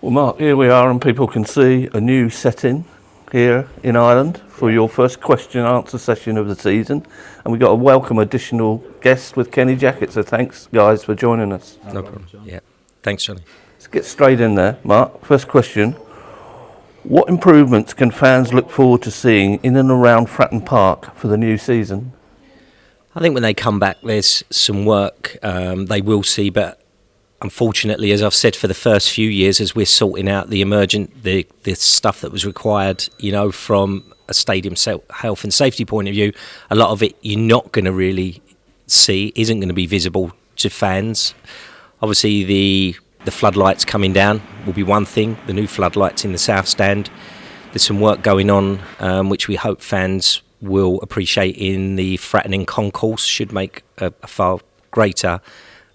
Well, Mark, here we are, and people can see a new setting here in Ireland for your first question and answer session of the season. And we've got a welcome additional guest with Kenny Jackett, so thanks, guys, for joining us. No problem. Yeah, thanks, Johnny. Let's get straight in there, Mark. First question. What improvements can fans look forward to seeing in and around Fratton Park for the new season? I think when they come back, there's some work they will see, but unfortunately, as I've said for the first few years, as we're sorting out the stuff that was required, from a stadium health and safety point of view, a lot of it you're not going to really see, isn't going to be visible to fans. Obviously, the floodlights coming down will be one thing, the new floodlights in the South Stand. There's some work going on, which we hope fans will appreciate in the Fratton concourse, should make a far greater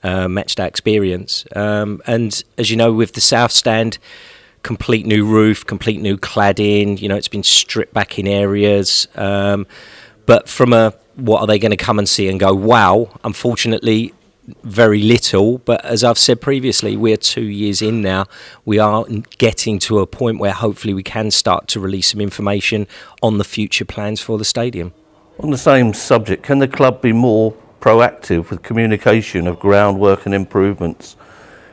matchday experience. And as you know, with the South Stand, complete new roof, complete new cladding, it's been stripped back in areas. But from what are they going to come and see and go, wow, unfortunately, very little. But as I've said previously, we're 2 years in now. We are getting to a point where hopefully we can start to release some information on the future plans for the stadium. On the same subject, can the club be more proactive with communication of groundwork and improvements?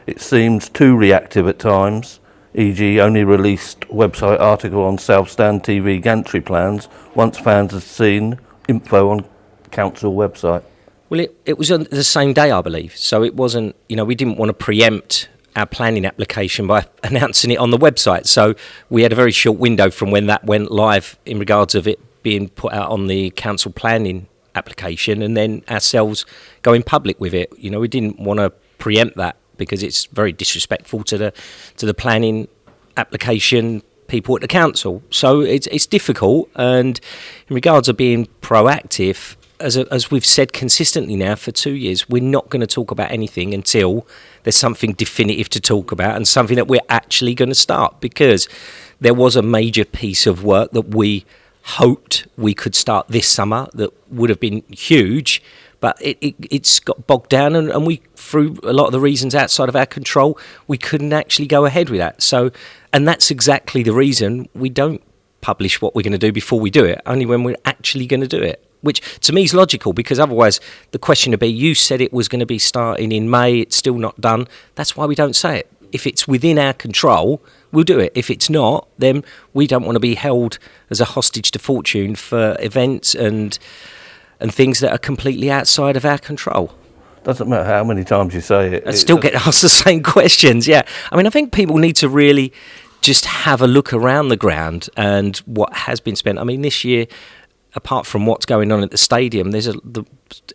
It seems too reactive at times, e.g. only released website article on South Stand TV gantry plans once fans have seen info on council website. Well, it was on the same day, I believe. So it wasn't, we didn't want to preempt our planning application by announcing it on the website. So we had a very short window from when that went live in regards of it being put out on the council planning application and then ourselves going public with it. We didn't want to preempt that because it's very disrespectful to the planning application people at the council. So it's difficult. And in regards of being proactive, as we've said consistently now for 2 years, we're not going to talk about anything until there's something definitive to talk about and something that we're actually going to start, because there was a major piece of work that we hoped we could start this summer that would have been huge, but it's got bogged down and we, through a lot of the reasons outside of our control, we couldn't actually go ahead with that. So, and that's exactly the reason we don't publish what we're going to do before we do it, only when we're actually going to do it. Which to me is logical, because otherwise the question would be, you said it was going to be starting in May, it's still not done. That's why we don't say it. If it's within our control, we'll do it. If it's not, then we don't want to be held as a hostage to fortune for events and things that are completely outside of our control. Doesn't matter how many times you say it. I still get asked the same questions, yeah. I think people need to really just have a look around the ground and what has been spent. This year, apart from what's going on at the stadium, there's a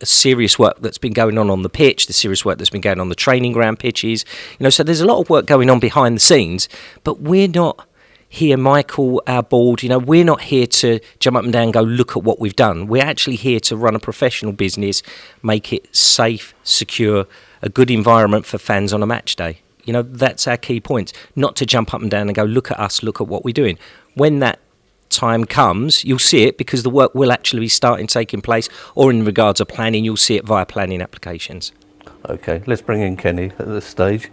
serious work that's been going on the pitch, the serious work that's been going on the training ground pitches. So there's a lot of work going on behind the scenes, but we're not here, Michael, our board, we're not here to jump up and down and go, look at what we've done. We're actually here to run a professional business, make it safe, secure, a good environment for fans on a match day. That's our key point, not to jump up and down and go, look at us, look at what we're doing. When that time comes, you'll see it, because the work will actually be taking place, or in regards of planning, you'll see it via planning applications. Okay, let's bring in Kenny at this stage.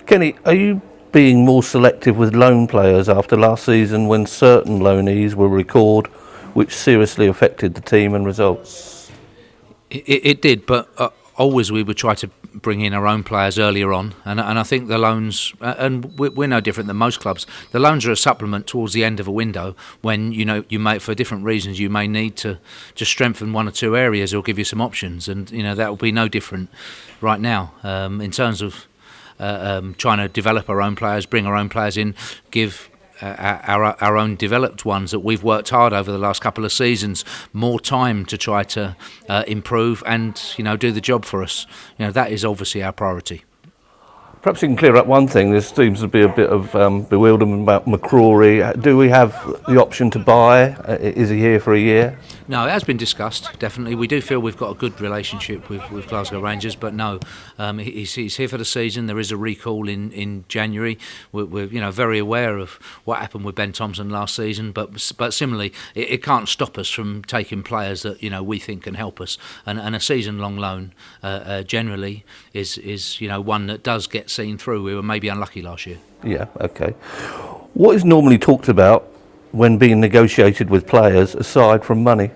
Kenny, are you being more selective with loan players after last season when certain loanees were recalled, which seriously affected the team and results? It did, but always we would try to bring in our own players earlier on, and I think the loans, and we're no different than most clubs, the loans are a supplement towards the end of a window when you may, for different reasons, you may need to strengthen one or two areas or give you some options, and that will be no different right now in terms of trying to develop our own players, bring our own players in, give our own developed ones that we've worked hard over the last couple of seasons more time to try to improve and do the job for us. That is obviously our priority. Perhaps you can clear up one thing. There seems to be a bit of bewilderment about McCrory. Do we have the option to buy? Is he here for a year? No, it has been discussed, definitely. We do feel we've got a good relationship with Glasgow Rangers, but no, he's here for the season. There is a recall in January. We're very aware of what happened with Ben Thompson last season, but similarly, it can't stop us from taking players that we think can help us. And a season-long loan generally is one that does get seen through. We were maybe unlucky last year. Yeah, okay. What is normally talked about when being negotiated with players aside from money?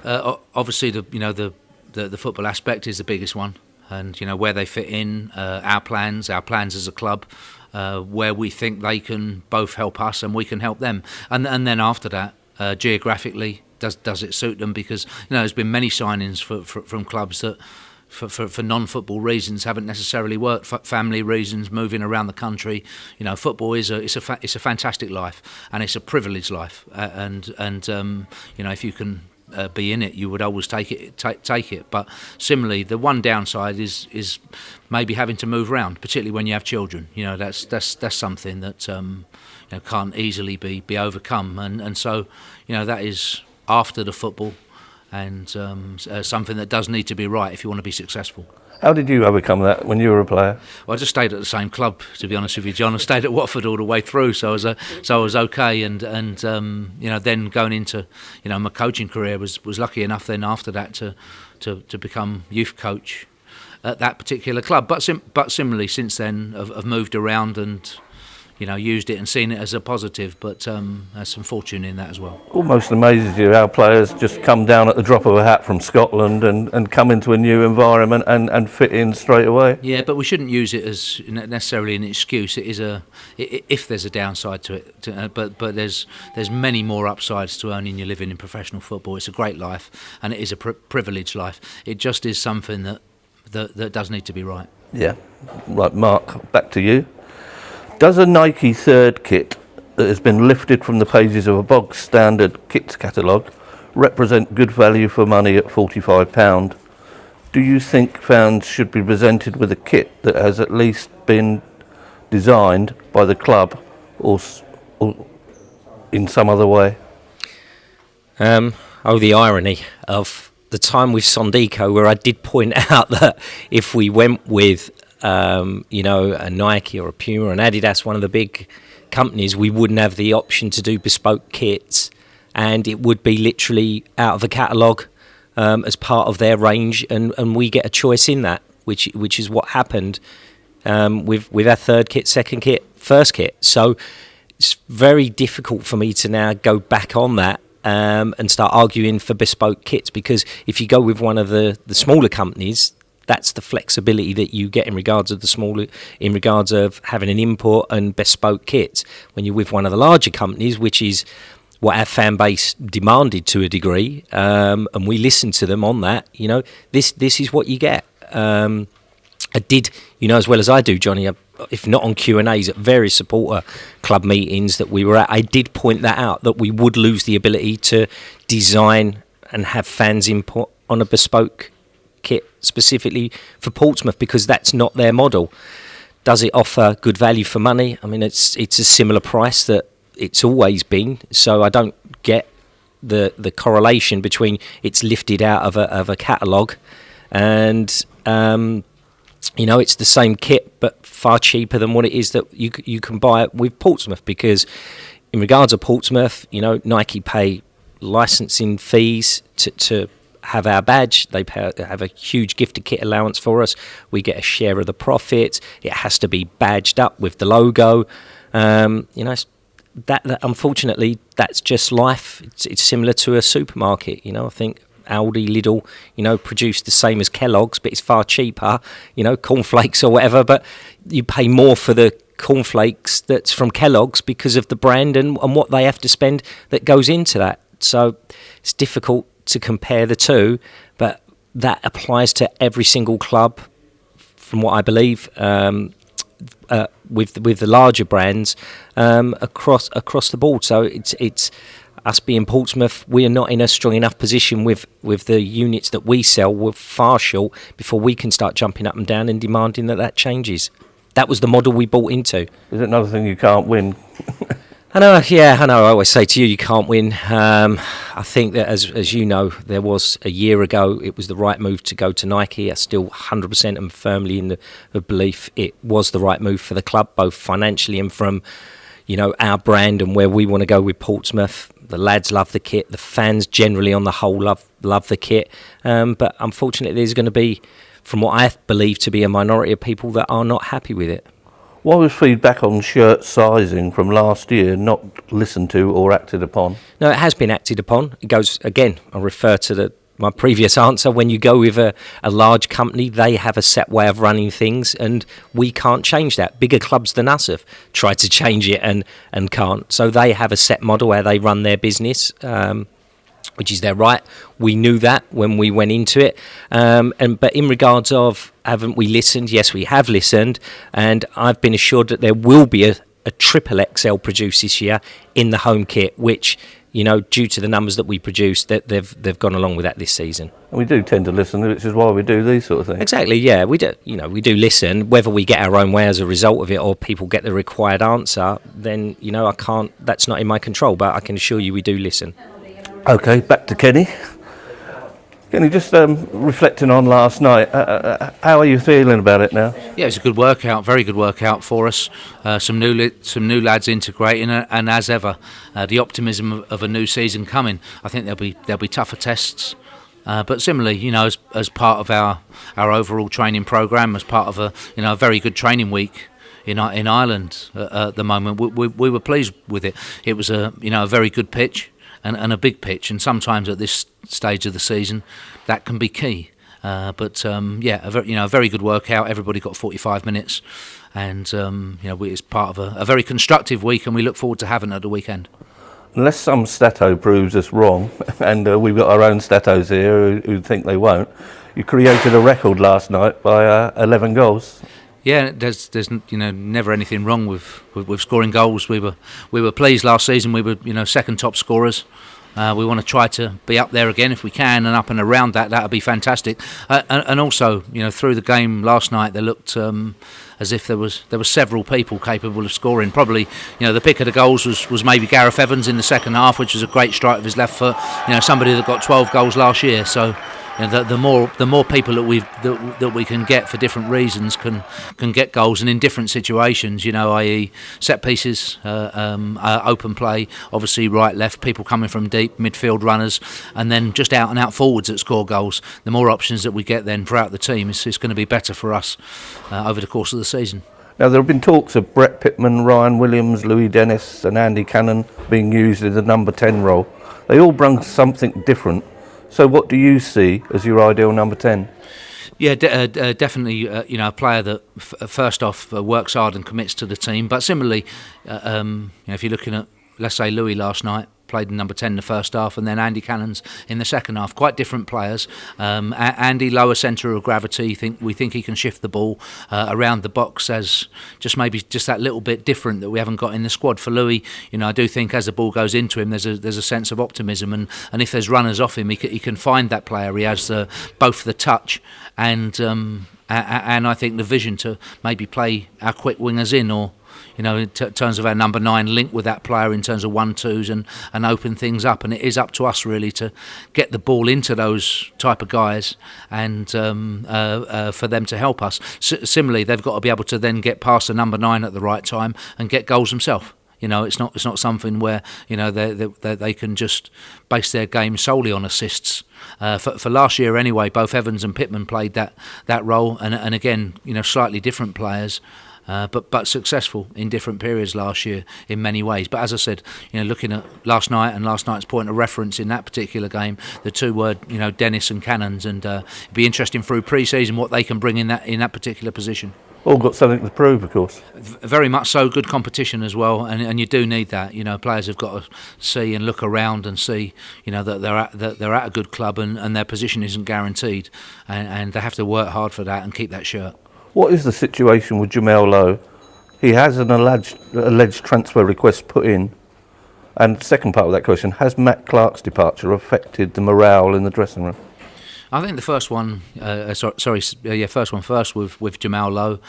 Obviously, the football aspect is the biggest one, and where they fit in, our plans as a club, where we think they can both help us and we can help them, and then after that, geographically, does it suit them? Because there's been many signings from clubs that for non-football reasons haven't necessarily worked. Family reasons, moving around the country. Football is a fantastic life, and it's a privileged life. And if you can be in it, you would always take it. But similarly, the one downside is maybe having to move around, particularly when you have children. That's something that can't easily be overcome, and so that is after the football. And something that does need to be right if you want to be successful. How did you overcome that when you were a player? Well, I just stayed at the same club, to be honest with you, John. I stayed at Watford all the way through, so I was okay. And then going into my coaching career was lucky enough then after that to become youth coach at that particular club. But similarly, since then, I've moved around and used it and seen it as a positive, but there's some fortune in that as well. Almost amazes you how players just come down at the drop of a hat from Scotland and come into a new environment and fit in straight away. Yeah, but we shouldn't use it as necessarily an excuse. It is if there's a downside to it, but there's many more upsides to earning your living in professional football. It's a great life, and it is a privileged life. It just is something that does need to be right. Yeah. Right, Mark, back to you. Does a Nike third kit that has been lifted from the pages of a bog standard kits catalogue represent good value for money at £45? Do you think fans should be presented with a kit that has at least been designed by the club or in some other way? The irony of the time with Sondico, where I did point out that if we went with a Nike or a Puma or an Adidas, one of the big companies, we wouldn't have the option to do bespoke kits, and it would be literally out of a catalogue as part of their range, and we get a choice in that, which is what happened with our third kit, second kit, first kit. So it's very difficult for me to now go back on that and start arguing for bespoke kits, because if you go with one of the smaller companies, that's the flexibility that you get in regards of having an import and bespoke kits. When you're with one of the larger companies, which is what our fan base demanded to a degree, and we listened to them on that, this is what you get. I did, as well as I do, Johnny, if not on Q&As, at various supporter club meetings that we were at, I did point that out, that we would lose the ability to design and have fans input on a bespoke kit specifically for Portsmouth, because that's not their model. Does it offer good value for money? I mean, it's a similar price that it's always been, so I don't get the correlation between it's lifted out of a catalogue and it's the same kit but far cheaper than what it is that you can buy it with Portsmouth. Because in regards to Portsmouth, Nike pay licensing fees to have our badge. They have a huge gifted kit allowance for us. We get a share of the profits. It has to be badged up with the logo. That unfortunately, that's just life. It's similar to a supermarket. I think Aldi, Lidl, produce the same as Kellogg's, but it's far cheaper. Cornflakes or whatever, but you pay more for the cornflakes that's from Kellogg's because of the brand and what they have to spend that goes into that. So it's difficult to compare the two, but that applies to every single club, from what I believe, with the larger brands across the board. So it's us being Portsmouth, we are not in a strong enough position with the units that we sell. We're far short before we can start jumping up and down and demanding that changes. That was the model we bought into. Is it another thing you can't win? I know. I always say to you can't win. I think that, as you know, there was a year ago, it was the right move to go to Nike. I still 100% am firmly in the belief it was the right move for the club, both financially and from, our brand and where we want to go with Portsmouth. The lads love the kit. The fans generally on the whole love the kit. But unfortunately, there's going to be from what I believe to be a minority of people that are not happy with it. Why was feedback on shirt sizing from last year not listened to or acted upon? No, it has been acted upon. It goes, again, I refer to my previous answer. When you go with a large company, they have a set way of running things, and we can't change that. Bigger clubs than us have tried to change it and can't. So they have a set model where they run their business, which is their right. We knew that when we went into it. But in regards of, haven't we listened? Yes, we have listened, and I've been assured that there will be a triple XL produced this year in the home kit, which, you know, due to the numbers that we produce, that they've gone along with that this season. And we do tend to listen, which is why we do these sort of things. Exactly, yeah, we do. You know, we do listen. Whether we get our own way as a result of it, or people get the required answer, then, you know, I can't. That's not in my control. But I can assure you, we do listen. Okay, back to Kenny. Kenny, just reflecting on last night, how are you feeling about it now? Yeah, it's a good workout, very good workout for us. Some new lads integrating, and as ever, the optimism of a new season coming. I think there'll be tougher tests, but similarly, you know, as part of our overall training program, as part of a very good training week in Ireland at the moment, we were pleased with it. It was a very good pitch. And a big pitch, and sometimes at this stage of the season, that can be key. A very good workout. Everybody got 45 minutes, and it's part of a very constructive week, and we look forward to having it at the weekend. Unless some stato proves us wrong, and we've got our own statos here who think they won't, you created a record last night by 11 goals. Yeah, there's never anything wrong with scoring goals. We were pleased last season. We were second top scorers. We want to try to be up there again if we can, and up and around that would be fantastic. And also, through the game last night, there looked as if there were several people capable of scoring. Probably, the pick of the goals was maybe Gareth Evans in the second half, which was a great strike of his left foot. Somebody that got 12 goals last year. So the more people that we can get for different reasons can get goals, and in different situations, i.e. set pieces, open play, obviously right, left, people coming from deep, midfield runners, and then just out and out forwards that score goals. The more options that we get then throughout the team, it's going to be better for us over the course of the season. Now, there have been talks of Brett Pitman, Ryan Williams, Louis Dennis and Andy Cannon being used in the number 10 role. They all bring something different. So what do you see as your ideal number 10? Yeah, definitely, a player that first off works hard and commits to the team. But similarly, if you're looking at, let's say, Louis last night, played in number 10 in the first half, and then Andy Cannon's in the second half. Quite different players. Andy, lower centre of gravity. We think he can shift the ball around the box as just that little bit different that we haven't got in the squad. For Louis, I do think as the ball goes into him, there's a sense of optimism, and if there's runners off him, he can find that player. He has both the touch and I think the vision to maybe play our quick wingers in, or in terms of our number 9, link with that player in terms of 1-2s and open things up. And it is up to us really to get the ball into those type of guys and for them to help us. Similarly, they've got to be able to then get past the number 9 at the right time and get goals themselves. It's not something where they can just base their game solely on assists. For last year anyway, both Evans and Pitman played that role, and again, slightly different players. But successful in different periods last year in many ways. But as I said, looking at last night and last night's point of reference in that particular game, the two were Dennis and Cannons, and it'd be interesting through pre-season what they can bring in that particular position. All got something to prove, of course. Very much so. Good competition as well, and you do need that. Players have got to see and look around and see that they're at a good club, and their position isn't guaranteed, and they have to work hard for that and keep that shirt. What is the situation with Jamal Lowe? He has an alleged transfer request put in. And the second part of that question, has Matt Clarke's departure affected the morale in the dressing room? I think the first one, first one first with Jamal Lowe.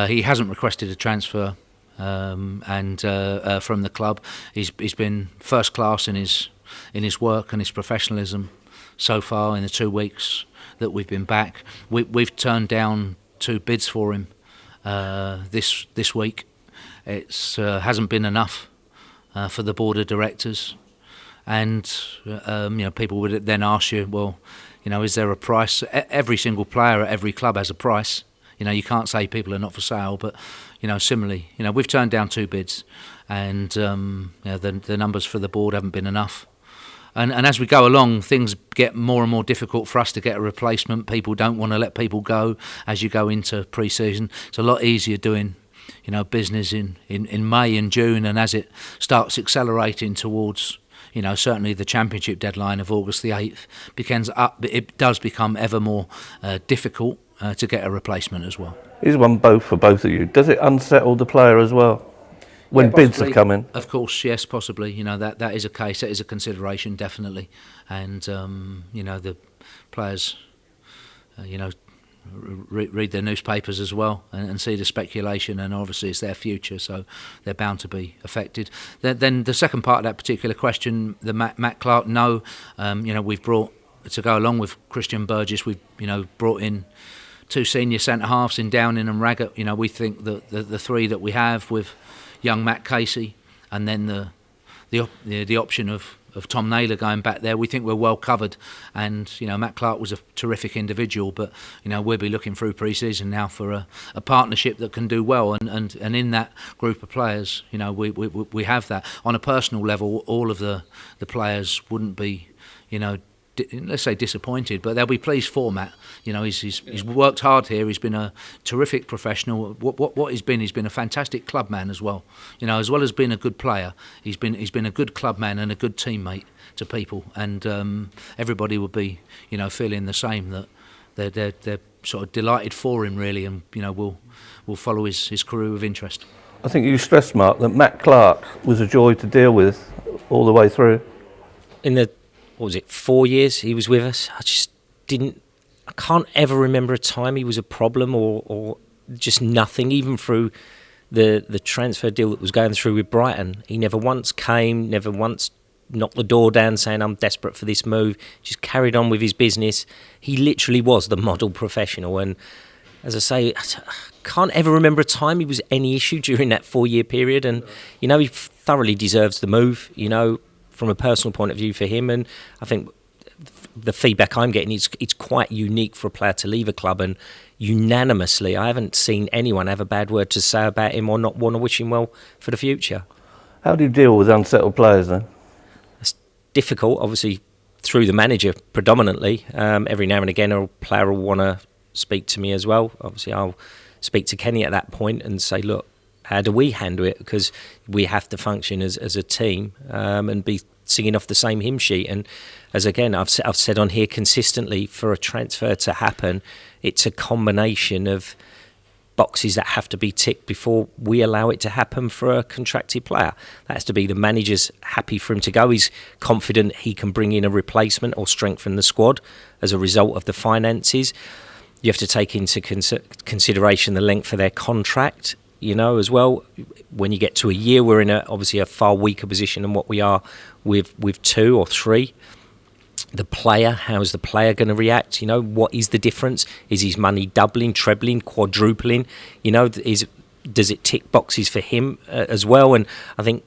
He hasn't requested a transfer from the club. He's been first class in his work and his professionalism so far in the 2 weeks that we've been back. We've turned down 2 bids for him this week. It hasn't been enough for the board of directors, and people would then ask you, well, Is there a price? Every single player at every club has a price. You can't say people are not for sale, but similarly, we've turned down 2 bids, and the numbers for the board haven't been enough. And as we go along, things get more and more difficult for us to get a replacement. People don't want to let people go as you go into pre-season. It's a lot easier doing business in May and June, and as it starts accelerating towards certainly the championship deadline of August the 8th, it does become ever more difficult to get a replacement as well. Here's one for both of you. Does it unsettle the player as well when bids have come in? Of course, yes, possibly. That is a case, that is a consideration, definitely. And the players, read their newspapers as well and see the speculation, and obviously it's their future, so they're bound to be affected. Then the second part of that particular question, the Matt Clarke, no. We've brought, to go along with Christian Burgess, we've brought in 2 senior centre halves in Downing and Raggett. We think that the 3 that we have with young Matt Casey, and then the option of Tom Naylor going back there, we think we're well covered. And Matt Clarke was a terrific individual, but we'll be looking through pre-season now for a partnership that can do well. And in that group of players, we have that. On a personal level, all of the players wouldn't be, let's say disappointed, but they'll be pleased for Matt. He's worked hard here. He's been a terrific professional. What he's been a fantastic club man as well. As well as being a good player, he's been a good club man and a good teammate to people. And everybody would be, feeling the same, that they're sort of delighted for him really, and will follow his career with interest. I think you stressed, Mark, that Matt Clarke was a joy to deal with all the way through. In the 4 years he was with us, I can't ever remember a time he was a problem or just nothing. Even through the transfer deal that was going through with Brighton, he never once came, never once knocked the door down saying I'm desperate for this move. Just carried on with his business. He literally was the model professional, and as I say, I can't ever remember a time he was any issue during that 4-year period. And he thoroughly deserves the move, from a personal point of view for him. And I think the feedback I'm getting is it's quite unique for a player to leave a club, and unanimously I haven't seen anyone have a bad word to say about him or not want to wish him well for the future. How do you deal with unsettled players then? It's difficult, obviously through the manager predominantly. Every now and again a player will want to speak to me as well. Obviously I'll speak to Kenny at that point and say, look, how do we handle it? Because we have to function as a team and be singing off the same hymn sheet. And as again, I've said on here consistently, for a transfer to happen, it's a combination of boxes that have to be ticked before we allow it to happen for a contracted player. That has to be the manager's happy for him to go. He's confident he can bring in a replacement or strengthen the squad as a result of the finances. You have to take into consideration the length of their contract, as well. When you get to a year, we're in obviously a far weaker position than what we are with 2 or 3. The player, how is the player going to react? What is the difference? Is his money doubling, trebling, quadrupling? Does it tick boxes for him as well? And I think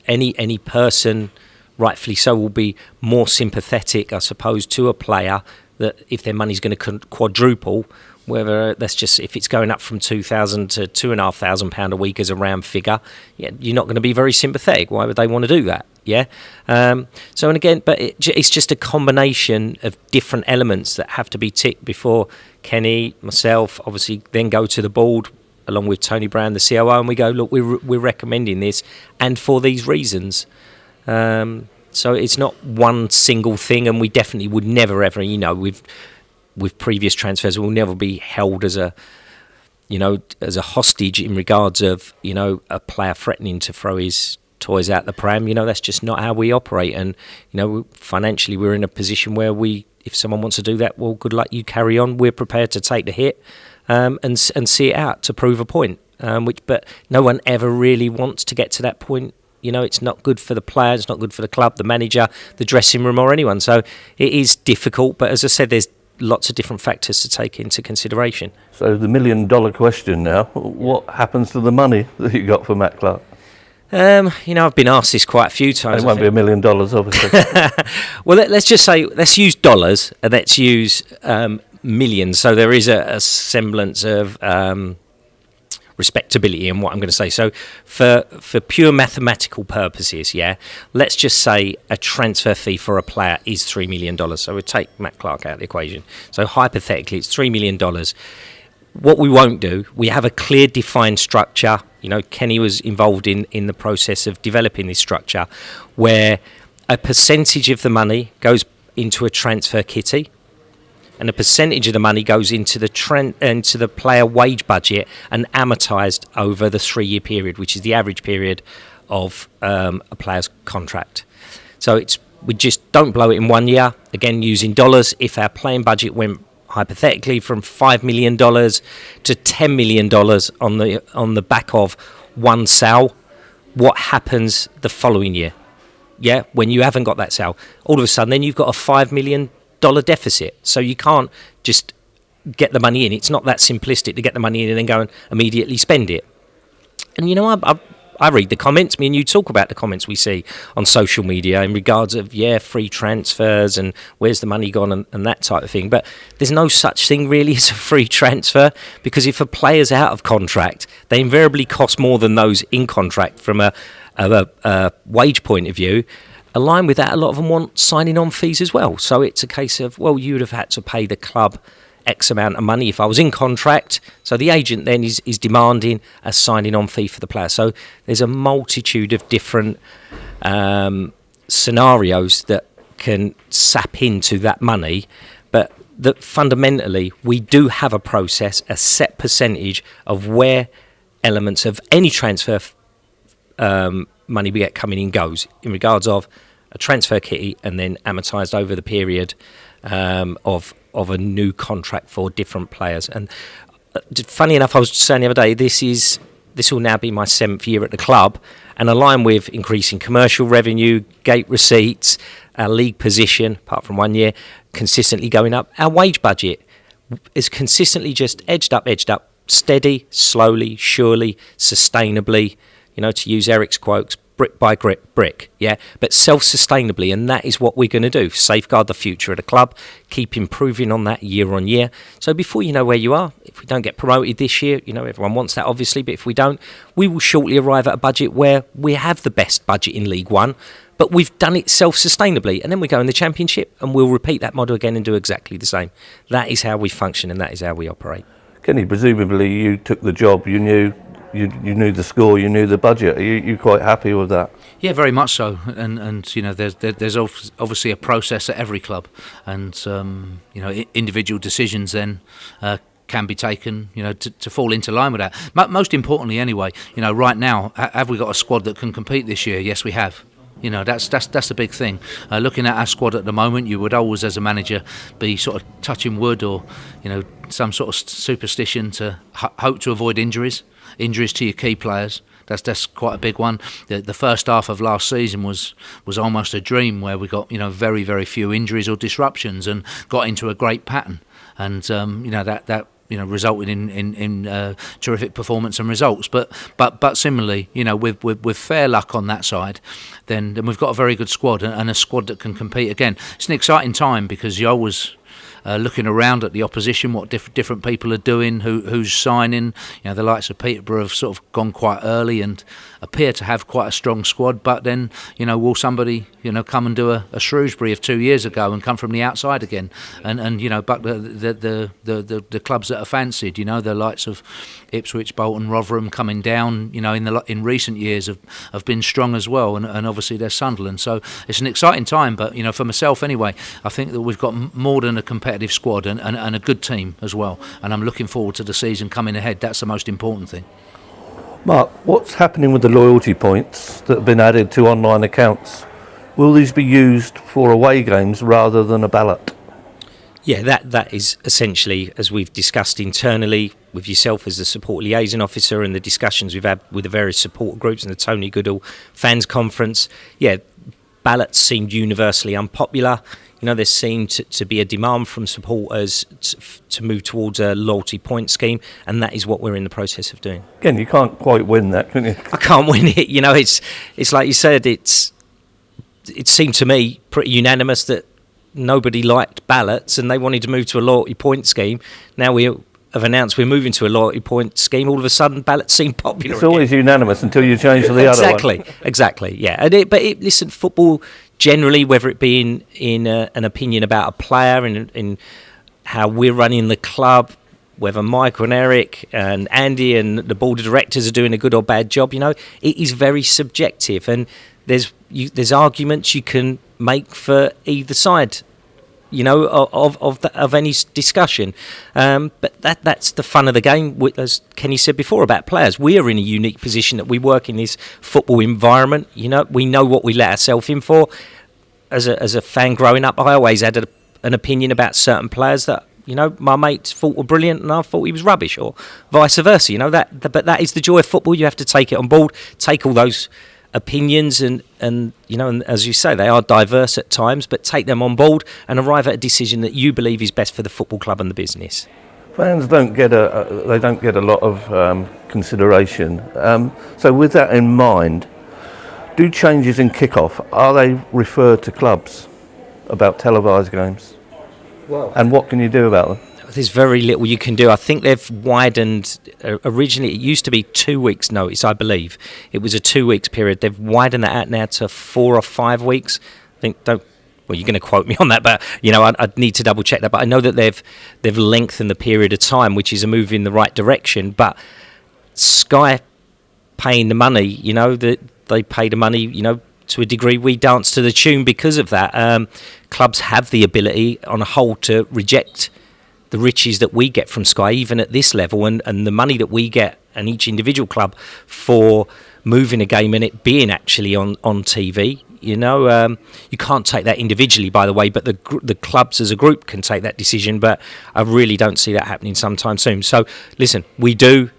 any person, rightfully so, will be more sympathetic, I suppose, to a player that if their money's going to quadruple, whether if it's going up from £2,000 to £2,500 a week as a round figure, you're not going to be very sympathetic. Why would they want to do that? Yeah. But it's just a combination of different elements that have to be ticked before Kenny, myself, obviously then go to the board along with Tony Brown, the COO, and we go, look, we're recommending this, and for these reasons. So it's not one single thing, and we definitely would never ever, with previous transfers, we'll never be held as a hostage in regards of, a player threatening to throw his toys out the pram. That's just not how we operate. And, financially we're in a position where if someone wants to do that, well, good luck, you carry on. We're prepared to take the hit and see it out to prove a point. But no one ever really wants to get to that point. It's not good for the player, it's not good for the club, the manager, the dressing room, or anyone. So it is difficult. But as I said, there's lots of different factors to take into consideration. So the $1 million question now, what happens to the money that you got for Matt Clarke? I've been asked this quite a few times. And it won't be $1 million, obviously. Well, let's just say, let's use dollars, and let's use millions. So there is a semblance of respectability in what I'm going to say. So for pure mathematical purposes, let's just say a transfer fee for a player is $3 million. So we'll take Matt Clarke out of the equation. So hypothetically, it's $3 million. What we won't do, we have a clear defined structure. Kenny was involved in the process of developing this structure where a percentage of the money goes into a transfer kitty and a percentage of the money goes into the player wage budget and amortised over the 3-year period, which is the average period of a player's contract. So we just don't blow it in 1 year. Again, using dollars, if our playing budget went hypothetically from $5 million to $10 million on the back of one sale, what happens the following year? When you haven't got that sale, all of a sudden then you've got a $5 million deficit. So you can't just get the money in. It's not that simplistic to get the money in and then go and immediately spend it. And I read the comments. Me and you talk about the comments we see on social media in regards of, free transfers and where's the money gone and that type of thing. But there's no such thing really as a free transfer, because if a player's out of contract, they invariably cost more than those in contract from a wage point of view. Aligned with that, a lot of them want signing on fees as well. So it's a case of, well, you would have had to pay the club X amount of money if I was in contract. So the agent then is demanding a signing on fee for the player. So there's a multitude of different scenarios that can sap into that money. But that fundamentally, we do have a process, a set percentage of where elements of any transfer money we get coming in goes in regards of a transfer kitty and then amortised over the period of a new contract for different players. And funny enough, I was saying the other day, this will now be my 7th year at the club, and aligned with increasing commercial revenue, gate receipts, our league position, apart from 1 year, consistently going up. Our wage budget is consistently just edged up, steady, slowly, surely, sustainably, to use Eric's quotes, brick by brick, but self-sustainably, and that is what we're going to do. Safeguard the future of the club, keep improving on that year on year. So before you know where you are, if we don't get promoted this year, everyone wants that obviously, but if we don't, we will shortly arrive at a budget where we have the best budget in League One, but we've done it self-sustainably, and then we go in the Championship and we'll repeat that model again and do exactly the same. That is how we function and that is how we operate. Kenny, presumably you took the job, you knew the score, you knew the budget. Are you quite happy with that? Yeah, very much so. And there's obviously a process at every club, and individual decisions then can be taken, to fall into line with that. Most importantly, anyway, right now, have we got a squad that can compete this year? Yes, we have. That's a big thing. Looking at our squad at the moment, you would always, as a manager, be sort of touching wood or, some sort of superstition to hope to avoid injuries to your key players. That's quite a big one. The first half of last season was almost a dream, where we got very, very few injuries or disruptions and got into a great pattern, and that resulted in terrific performance and results. But similarly, with fair luck on that side, then we've got a very good squad and a squad that can compete again. It's an exciting time because you're always looking around at the opposition, what different people are doing, who's signing. The likes of Peterborough have sort of gone quite early and appear to have quite a strong squad. But then, will somebody, come and do a Shrewsbury of 2 years ago and come from the outside again? And but the clubs that are fancied, the likes of Ipswich, Bolton, Rotherham coming down, in recent years have been strong as well. And obviously there's Sunderland. So it's an exciting time. But for myself anyway, I think that we've got more than a competitive squad and a good team as well, and I'm looking forward to the season coming ahead. That's the most important thing. Mark, what's happening with the loyalty points that have been added to online accounts? Will these be used for away games rather than a ballot? Yeah, that is essentially, as we've discussed internally with yourself as the support liaison officer and the discussions we've had with the various support groups and the Tony Goodall fans conference. Yeah, ballots seemed universally unpopular. there seemed to be a demand from supporters to move towards a loyalty point scheme, and that is what we're in the process of doing. Again, you can't quite win that, can you? I can't win it. It's like you said. It seemed to me pretty unanimous that nobody liked ballots and they wanted to move to a loyalty point scheme. Now we have announced we're moving to a loyalty point scheme. All of a sudden, ballots seem popular. It's always unanimous until you change to the other one. Exactly. Yeah. Listen, football generally, whether it be in an opinion about a player and in how we're running the club, whether Michael and Eric and Andy and the board of directors are doing a good or bad job, it is very subjective, and there's arguments you can make for either side, of any discussion. But that's the fun of the game. As Kenny said before about players, we are in a unique position that we work in this football environment. We know what we let ourselves in for. As a fan growing up, I always had an opinion about certain players that my mates thought were brilliant and I thought he was rubbish, or vice versa. But that is the joy of football. You have to take it on board, take all those opinions and as you say, they are diverse at times, but take them on board and arrive at a decision that you believe is best for the football club and the business. Fans don't get a lot of consideration. So with that in mind, do changes in kick-off, are they referred to clubs about televised games? Well, and what can you do about them? There's very little you can do. I think they've widened. Originally, it used to be 2 weeks' notice, I believe. It was a 2 weeks period. They've widened that out now to 4 or 5 weeks. I think. Well, you're going to quote me on that, but I'd need to double check that. But I know that they've lengthened the period of time, which is a move in the right direction. But Sky paying the money, that they pay the money, to a degree, we dance to the tune because of that. Clubs have the ability, on a whole, to reject the riches that we get from Sky, even at this level, and the money that we get, and each individual club, for moving a game and it being actually on TV. You can't take that individually, by the way, but the clubs as a group can take that decision. But I really don't see that happening sometime soon. So, listen, we do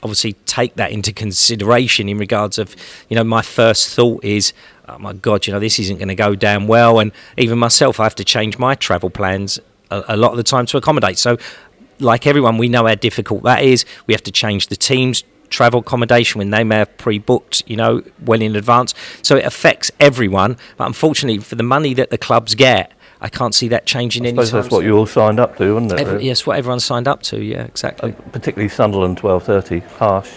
obviously take that into consideration in regards of, my first thought is, oh my God, this isn't going to go down well. And even myself, I have to change my travel plans a lot of the time to accommodate. So, like everyone, we know how difficult that is. We have to change the team's travel accommodation when they may have pre-booked, well in advance. So it affects everyone. But unfortunately, for the money that the clubs get, I can't see that changing anytime soon. That's what you all signed up to, wasn't it? Yes, what everyone signed up to, yeah, exactly. Particularly Sunderland 12:30, harsh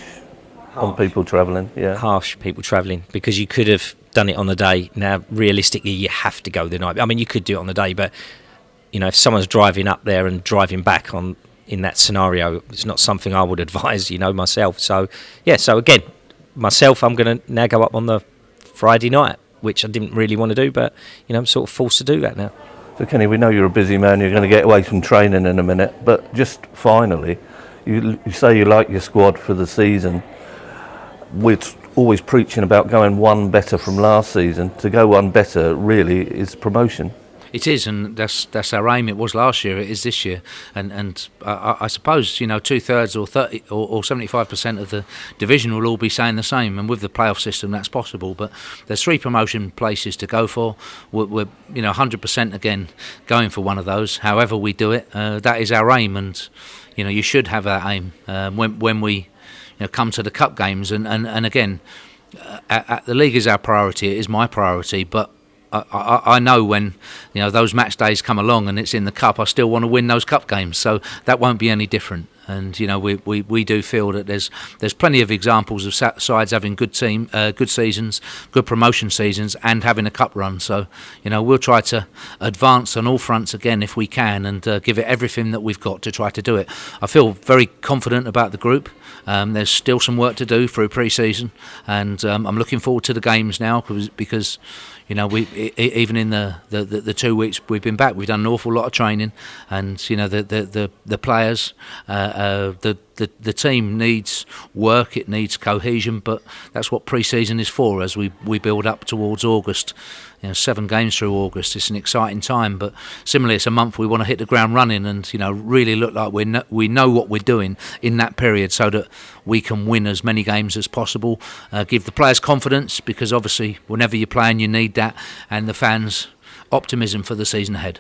on people travelling, yeah. Harsh people travelling, because you could have done it on the day. Now, realistically, you have to go the night. I mean, you could do it on the day, but if someone's driving up there and driving back in that scenario, it's not something I would advise, myself. So, so again, myself, I'm going to now go up on the Friday night, which I didn't really want to do, but, I'm sort of forced to do that now. So, Kenny, we know you're a busy man, you're going to get away from training in a minute, but just finally, you say you like your squad for the season. We're always preaching about going one better from last season. To go one better really is promotion. It is, and that's our aim. It was last year, it is this year, and I suppose 2/3 or 30 or 75% of the division will all be saying the same. And with the playoff system, that's possible. But there's 3 promotion places to go for. We're 100% again going for one of those. However we do it, that is our aim, and you should have that aim when we come to the cup games. And again, at the league is our priority. It is my priority, but I know when those match days come along and it's in the cup, I still want to win those cup games. So that won't be any different. And we do feel that there's plenty of examples of sides having good seasons, good promotion seasons, and having a cup run. So we'll try to advance on all fronts again if we can, and give it everything that we've got to try to do it. I feel very confident about the group. There's still some work to do through pre-season, and I'm looking forward to the games now because we even in the 2 weeks we've been back, we've done an awful lot of training, and the players, the team needs work, it needs cohesion, but that's what pre-season is for as we build up towards August. 7 games through August. It's an exciting time, but similarly, it's a month we want to hit the ground running and really look like we know what we're doing in that period, so that we can win as many games as possible. Give the players confidence, because obviously, whenever you're playing, you need that, and the fans optimism for the season ahead.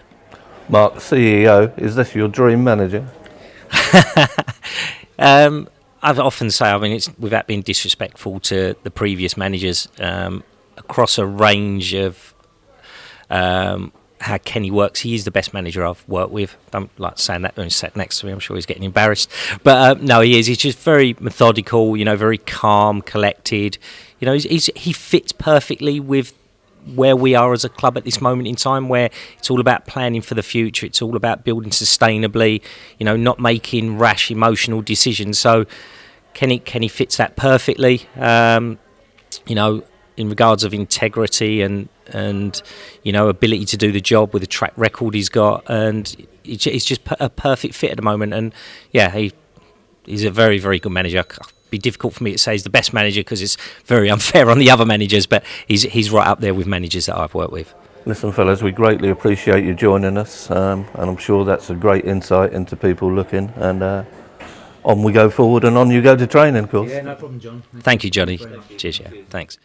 Mark, CEO, is this your dream manager? I've often say, I mean, it's without being disrespectful to the previous managers, across a range of how Kenny works. He is the best manager I've worked with. I don't like saying that when he's sat next to me. I'm sure he's getting embarrassed. But no, he is. He's just very methodical, very calm, collected. He fits perfectly with where we are as a club at this moment in time, where it's all about planning for the future. It's all about building sustainably, not making rash emotional decisions. So Kenny fits that perfectly, in regards of integrity and ability to do the job with the track record he's got, and it's just a perfect fit at the moment. And yeah, he's a very, very good manager. Be difficult for me to say he's the best manager because it's very unfair on the other managers, but he's right up there with managers that I've worked with. Listen, fellas, we greatly appreciate you joining us, and I'm sure that's a great insight into people looking, and on we go forward and on you go to training, of course. Yeah, no problem, John. Thank you, Johnny. Cheers, yeah. Thanks.